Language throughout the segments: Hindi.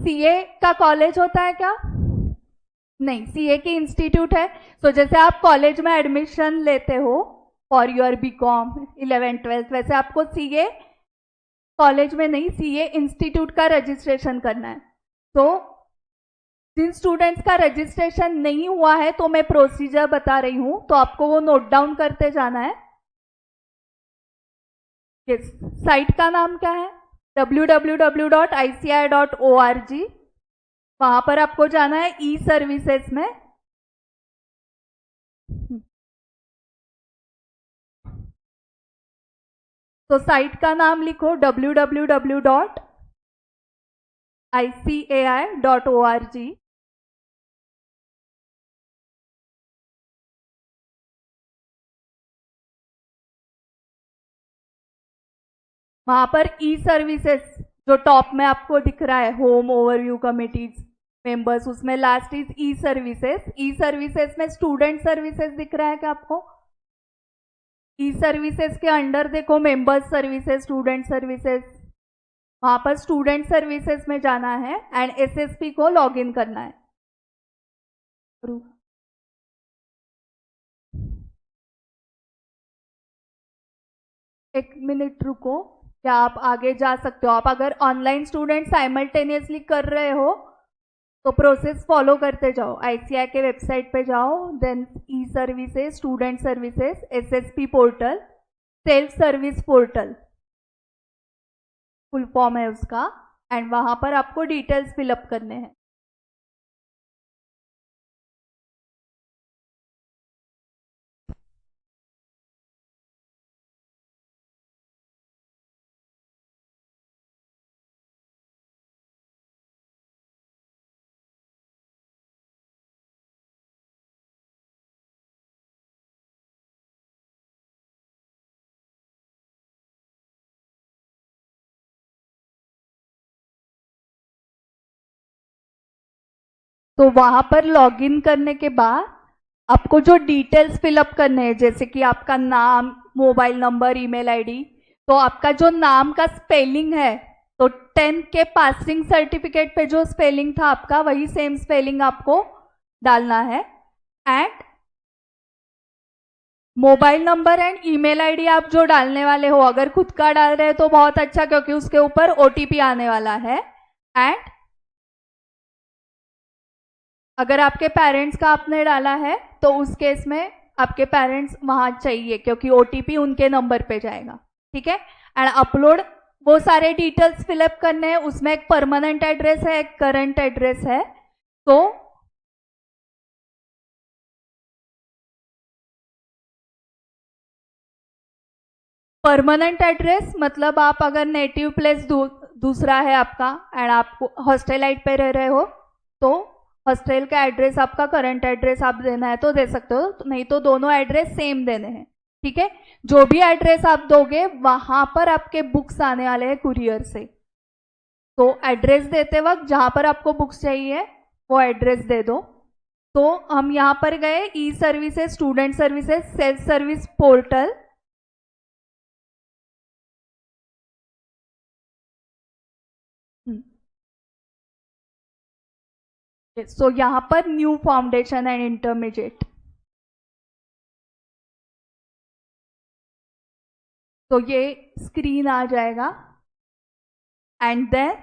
सीए का कॉलेज होता है क्या? नहीं, सीए की इंस्टीट्यूट है। तो जैसे आप कॉलेज में एडमिशन लेते हो फॉर योर बीकॉम 11th-12th, वैसे आपको सीए कॉलेज में नहीं, सीए इंस्टीट्यूट का रजिस्ट्रेशन करना है। तो जिन स्टूडेंट्स का रजिस्ट्रेशन नहीं हुआ है, तो मैं प्रोसीजर बता रही हूं, तो आपको वो नोट डाउन करते जाना है। साइट का नाम क्या है? www.ici.org। वहां पर आपको जाना है ई सर्विसेज में। तो साइट का नाम लिखो www.icai.org। वहां पर ई सर्विसेज जो टॉप में आपको दिख रहा है, होम ओवरव्यू कमिटीज मेंबर्स, उसमें last is E services. E services में स्टूडेंट सर्विसेज दिख रहा है क्या आपको? ई सर्विसेज के अंडर देखो मेंबर्स सर्विसेज, स्टूडेंट सर्विसेज। वहां पर स्टूडेंट सर्विसेज में जाना है एंड एसएसपी को लॉग इन करना है। एक मिनट रुको, क्या आप आगे जा सकते हो? आप अगर ऑनलाइन स्टूडेंट साइमल्टेनियसली कर रहे हो तो प्रोसेस फॉलो करते जाओ। आईसीआई के वेबसाइट पे जाओ, then e services, student services, SSP portal, self service portal full form है उसका, एंड वहां पर आपको डिटेल्स फिलअप करने हैं। तो वहां पर लॉगिन करने के बाद आपको जो डिटेल्स फिलअप करने हैं, जैसे कि आपका नाम, मोबाइल नंबर, ईमेल आईडी, तो आपका जो नाम का स्पेलिंग है, तो 10th के पासिंग सर्टिफिकेट पे जो स्पेलिंग था आपका, वही सेम स्पेलिंग आपको डालना है। And mobile number and email ID आप जो डालने वाले हो, अगर खुद का डाल रहे हो तो बहुत अच्छा, क्योंकि उसके ऊपर ओटीपी आने वाला है। एंड अगर आपके पेरेंट्स का आपने डाला है तो उस केस में आपके पेरेंट्स वहां चाहिए, क्योंकि ओटीपी उनके नंबर पे जाएगा। ठीक है? एंड अपलोड, वो सारे डिटेल्स फिलअप करने हैं। उसमें एक परमानेंट एड्रेस है, एक करंट एड्रेस है। तो परमानेंट एड्रेस मतलब आप अगर नेटिव प्लेस दूसरा है आपका एंड आप हॉस्टेलाइट पे रह रहे हो, तो हॉस्टल का एड्रेस आपका करंट एड्रेस आप देना है तो दे सकते हो, नहीं तो दोनों एड्रेस सेम देने हैं। ठीक है? जो भी एड्रेस आप दोगे वहां पर आपके बुक्स आने वाले हैं कुरियर से। तो एड्रेस देते वक्त जहां पर आपको बुक्स चाहिए वो एड्रेस दे दो। तो हम यहाँ पर गए e services, student services, self service portal. So यहाँ पर न्यू फाउंडेशन एंड इंटरमीडिएट, तो ये स्क्रीन आ जाएगा। And then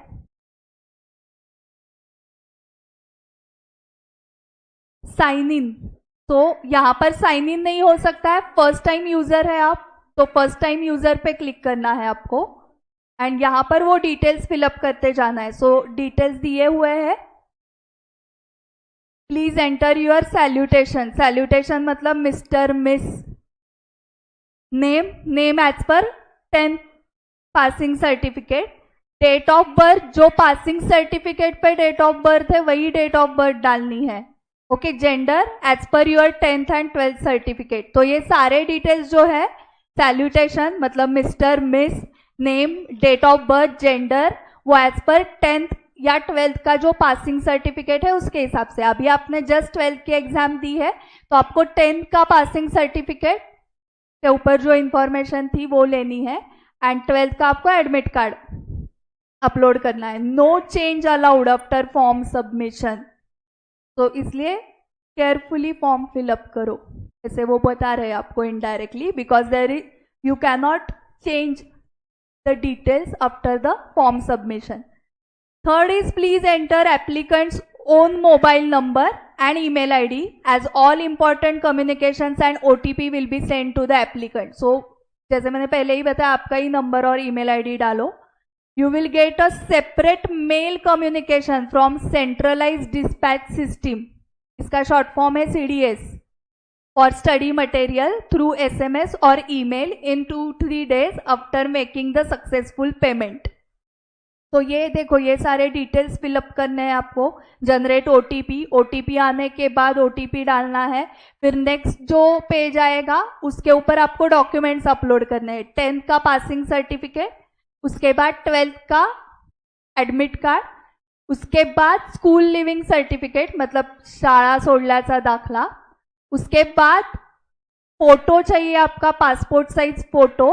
sign in. तो यहाँ पर साइन इन नहीं हो सकता है, फर्स्ट टाइम यूजर है आप, तो फर्स्ट टाइम यूजर पे क्लिक करना है आपको एंड यहाँ पर वो डिटेल्स फिलअप करते जाना है। सो डिटेल्स दिए हुए हैं। Please enter your salutation. Salutation मतलब mister, miss, name as per 10th passing certificate, date of birth जो पासिंग सर्टिफिकेट पे डेट ऑफ बर्थ है वही डेट ऑफ बर्थ डालनी है। Okay? Gender as per your 10th and 12th certificate. तो ये सारे डिटेल्स जो है, सैल्यूटेशन मतलब mister, miss, name, date of birth, gender, वो एज पर 10th या 12th का जो पासिंग सर्टिफिकेट है उसके हिसाब से। अभी आपने जस्ट 12th की एग्जाम दी है तो आपको 10th का पासिंग सर्टिफिकेट के ऊपर जो इंफॉर्मेशन थी वो लेनी है एंड 12th का आपको एडमिट कार्ड अपलोड करना है. No change allowed after form submission. तो इसलिए केयरफुली फॉर्म फिलअप करो, ऐसे वो बता रहे हैं आपको indirectly, because there is you can not change the details after the form submission. Third is please enter applicant's own mobile number and email ID as all important communications and OTP will be sent to the applicant. So जैसे मैंने पहले ही बताया, आपका ही नंबर और email ID डालो. You will get a separate mail communication from centralized dispatch system. इसका शॉर्ट फॉर्म है CDS for study material through SMS or email in 2-3 days after making the successful payment. तो ये देखो, ये सारे डिटेल्स फिलअप करने हैं आपको. जनरेट ओटीपी आने के बाद ओटीपी डालना है. फिर नेक्स्ट जो पेज आएगा उसके ऊपर आपको डॉक्यूमेंट्स अपलोड करने हैं. 10th का पासिंग सर्टिफिकेट, उसके बाद 12th का एडमिट कार्ड, उसके बाद स्कूल लिविंग सर्टिफिकेट मतलब शाळा सोडल्याचा दाखला, उसके बाद फोटो चाहिए आपका, passport size photo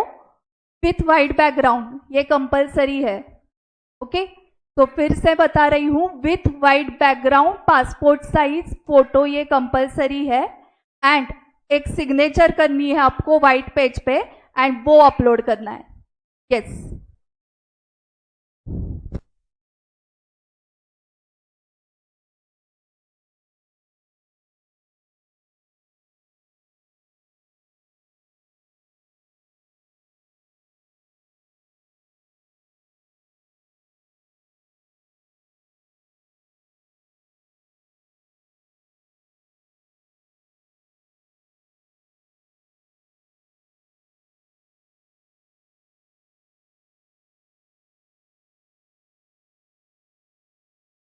with white background, ये कंपलसरी है. ओके, तो फिर से बता रही हूं, with white background passport size photo ये कंपलसरी है. एंड एक सिग्नेचर करनी है आपको वाइट पेज पे एंड वो अपलोड करना है. यस.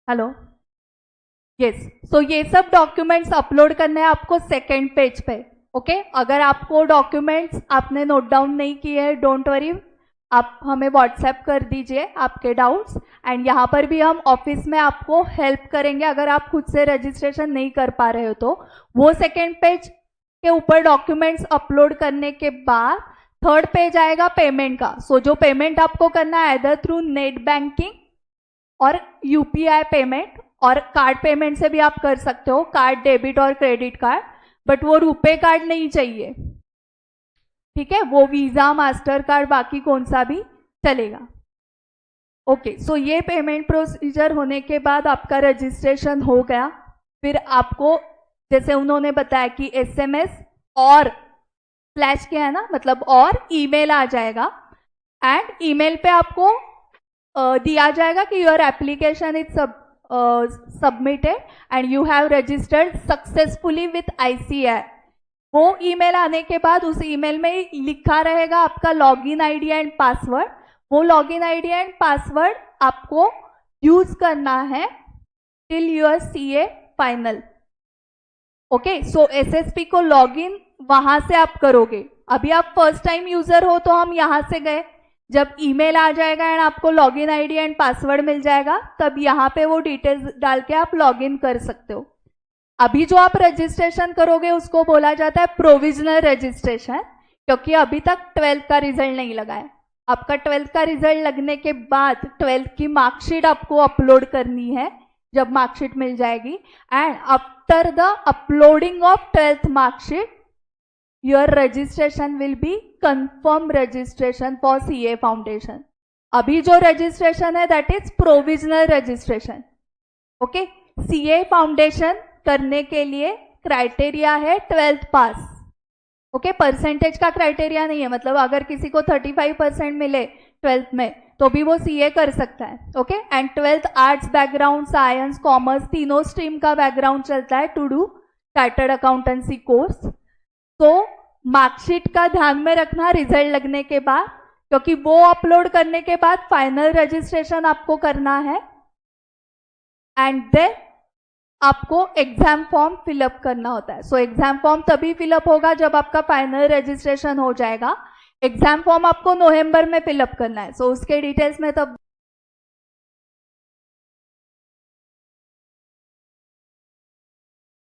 हेलो. यस. सो ये सब डॉक्यूमेंट्स अपलोड करने हैं आपको सेकेंड पेज पे. ओके, अगर आपको डॉक्यूमेंट्स आपने नोट डाउन नहीं किए हैं, डोंट वरी, आप हमें व्हाट्सएप कर दीजिए आपके डाउट्स. एंड यहाँ पर भी हम ऑफिस में आपको हेल्प करेंगे अगर आप खुद से रजिस्ट्रेशन नहीं कर पा रहे हो तो. वो सेकेंड पेज के ऊपर डॉक्यूमेंट्स अपलोड करने के बाद थर्ड पेज आएगा पेमेंट का. सो जो पेमेंट आपको करना है इधर थ्रू नेट बैंकिंग और यूपीआई पेमेंट, और कार्ड पेमेंट से भी आप कर सकते हो, कार्ड डेबिट और क्रेडिट कार्ड, बट वो रुपे कार्ड नहीं चाहिए. ठीक है, वो वीजा मास्टर कार्ड बाकी कौन सा भी चलेगा. ओके, सो ये पेमेंट प्रोसीजर होने के बाद आपका रजिस्ट्रेशन हो गया. फिर आपको जैसे उन्होंने बताया कि SMS और फ्लैश क्या है ना, मतलब और ईमेल आ जाएगा. एंड ईमेल पे आपको दिया जाएगा कि your application is submitted and you have registered successfully with ICAI. वो ईमेल आने के बाद उस ईमेल में लिखा रहेगा आपका लॉगिन आईडी एंड पासवर्ड. वो लॉगिन आईडी एंड पासवर्ड आपको यूज करना है till your CA final. Okay, so SSP को लॉगिन वहां से आप करोगे. अभी आप फर्स्ट टाइम यूजर हो तो हम यहां से गए, जब ईमेल आ जाएगा एंड आपको लॉगिन आईडी एंड पासवर्ड मिल जाएगा तब यहाँ पे वो डिटेल्स डाल के आप लॉगिन कर सकते हो. अभी जो आप रजिस्ट्रेशन करोगे उसको बोला जाता है प्रोविजनल रजिस्ट्रेशन, क्योंकि अभी तक 12th का रिजल्ट नहीं लगा है. आपका 12th का रिजल्ट लगने के बाद 12th की मार्कशीट आपको अपलोड करनी है जब मार्कशीट मिल जाएगी. And after the uploading of 12th marksheet your registration will be confirm registration for CA Foundation. अभी जो रजिस्ट्रेशन है that is provisional registration. Okay, CA foundation करने के लिए क्राइटेरिया है 12th पास. ओके, परसेंटेज का क्राइटेरिया नहीं है, मतलब अगर किसी को 35% मिले 12th में तो भी वो CA कर सकता है. Okay, and 12th arts background, science, commerce तीनों स्ट्रीम का बैकग्राउंड चलता है to do chartered accountancy course. तो मार्कशीट का ध्यान में रखना रिजल्ट लगने के बाद, क्योंकि वो अपलोड करने के बाद फाइनल रजिस्ट्रेशन आपको करना है. एंड देन आपको एग्जाम फॉर्म फिलअप करना होता है. सो एग्जाम फॉर्म तभी फिलअप होगा जब आपका फाइनल रजिस्ट्रेशन हो जाएगा. एग्जाम फॉर्म आपको नवंबर में फिलअप करना है. सो उसके डिटेल्स में तब